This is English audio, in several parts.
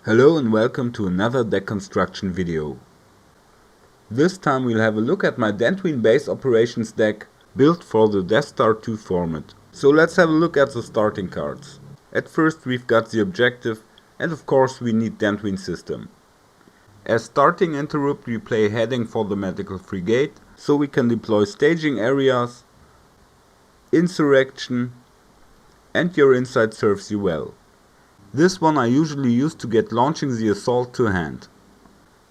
Hello and welcome to another deck construction video. This time we'll have a look at my Dantooine base operations deck built for the Death Star 2 format. So let's have a look at the starting cards. At first we've got the objective, and of course we need Dantooine system. As starting interrupt we play heading for the medical frigate, so we can deploy staging areas, insurrection, and your insight serves you well. This one I usually use to get launching the assault to hand.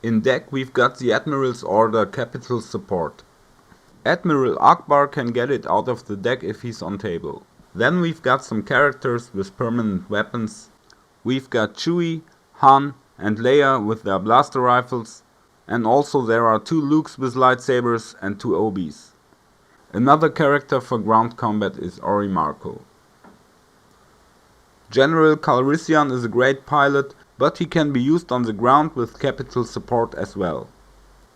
In deck we've got the Admiral's Order Capital Support. Admiral Akbar can get it out of the deck if he's on table. Then we've got some characters with permanent weapons. We've got Chewie, Han and Leia with their blaster rifles, and also there are 2 Lukes with lightsabers and 2 Obis. Another character for ground combat is Ori Marco. General Calrissian is a great pilot, but he can be used on the ground with capital support as well.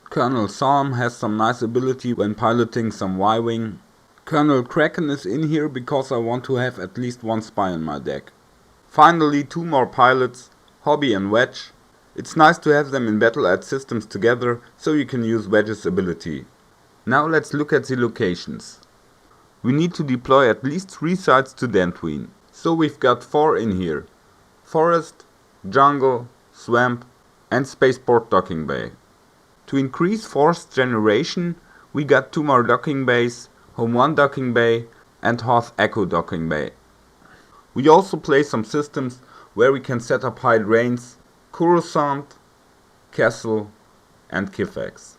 Colonel Salm has some nice ability when piloting some Y-Wing. Colonel Kraken is in here because I want to have at least 1 spy in my deck. Finally 2 more pilots, Hobby and Wedge. It's nice to have them in battle at systems together, so you can use Wedge's ability. Now let's look at the locations. We need to deploy at least 3 sites to Dantooine. So we've got 4 in here: Forest, Jungle, Swamp and Spaceport Docking Bay. To increase force generation we got 2 more docking bays, Home 1 Docking Bay and Hoth Echo Docking Bay. We also play some systems where we can set up high drains: Coruscant, Castle and Kiphax.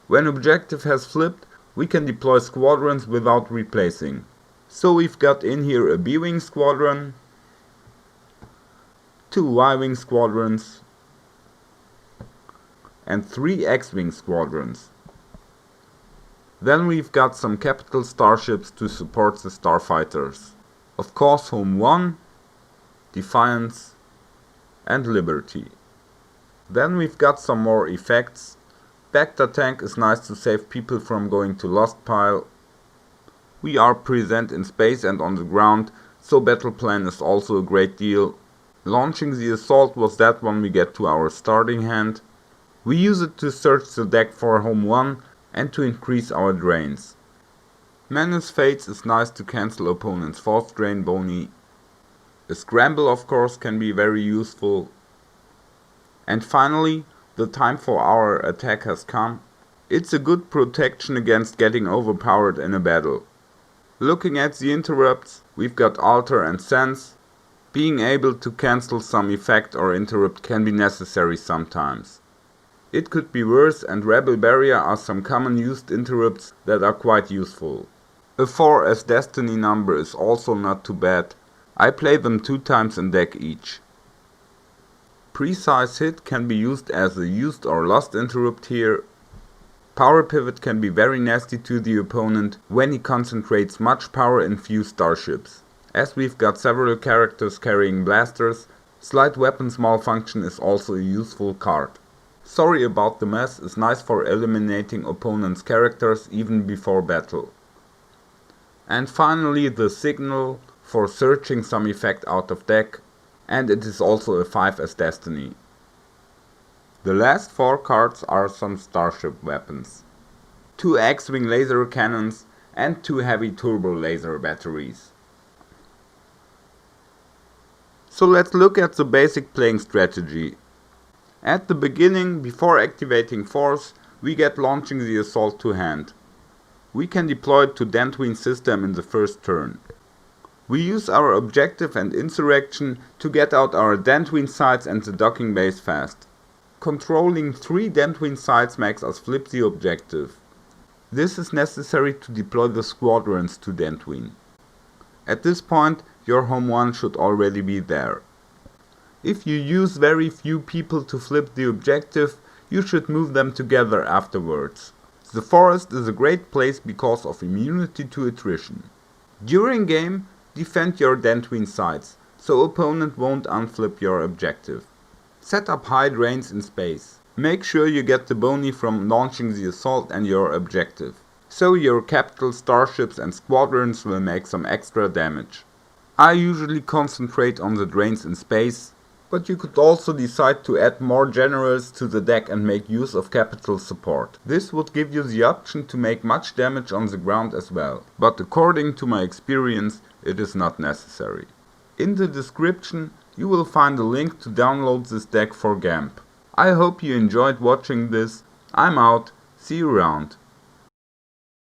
When objective has flipped we can deploy squadrons without replacing. So we've got in here a B-Wing squadron, 2 Y-Wing squadrons and 3 X-Wing squadrons. Then we've got some capital starships to support the starfighters. Of course Home 1, Defiance and Liberty. Then we've got some more effects. Bacta tank is nice to save people from going to Lost Pile. We are present in space and on the ground, so battle plan is also a great deal. Launching the assault was that one we get to our starting hand. We use it to search the deck for Home 1 and to increase our drains. Menace Fates is nice to cancel opponent's force drain boni. A scramble of course can be very useful. And finally, the time for our attack has come. It's a good protection against getting overpowered in a battle. Looking at the interrupts, we've got Alter and Sense. Being able to cancel some effect or interrupt can be necessary sometimes. It could be worse, and Rebel Barrier are some common used interrupts that are quite useful. A 4 as Destiny number is also not too bad. I play them 2 times in deck each. Precise Hit can be used as a used or lost interrupt here. Power Pivot can be very nasty to the opponent when he concentrates much power in few starships. As we've got several characters carrying blasters, Slight Weapons Malfunction is also a useful card. Sorry About the Mess is nice for eliminating opponent's characters even before battle. And finally the Signal for searching some effect out of deck, and it is also a 5 as Destiny. The last 4 cards are some starship weapons: 2 X-Wing laser cannons and 2 heavy turbo laser batteries. So let's look at the basic playing strategy. At the beginning, before activating force, we get launching the assault to hand. We can deploy it to Dantooine system in the first turn. We use our objective and insurrection to get out our Dantooine sites and the docking base fast. Controlling 3 Dantooine sites makes us flip the objective. This is necessary to deploy the squadrons to Dantooine. At this point, your Home 1 should already be there. If you use very few people to flip the objective, you should move them together afterwards. The forest is a great place because of immunity to attrition. During game, defend your Dantooine sites, so opponent won't unflip your objective. Set up high drains in space. Make sure you get the boni from launching the assault and your objective, so your capital starships and squadrons will make some extra damage. I usually concentrate on the drains in space. but you could also decide to add more generals to the deck and make use of capital support. This would give you the option to make much damage on the ground as well, but according to my experience, it is not necessary. In the description you will find a link to download this deck for GAMP. I hope you enjoyed watching this. I'm out, see you around.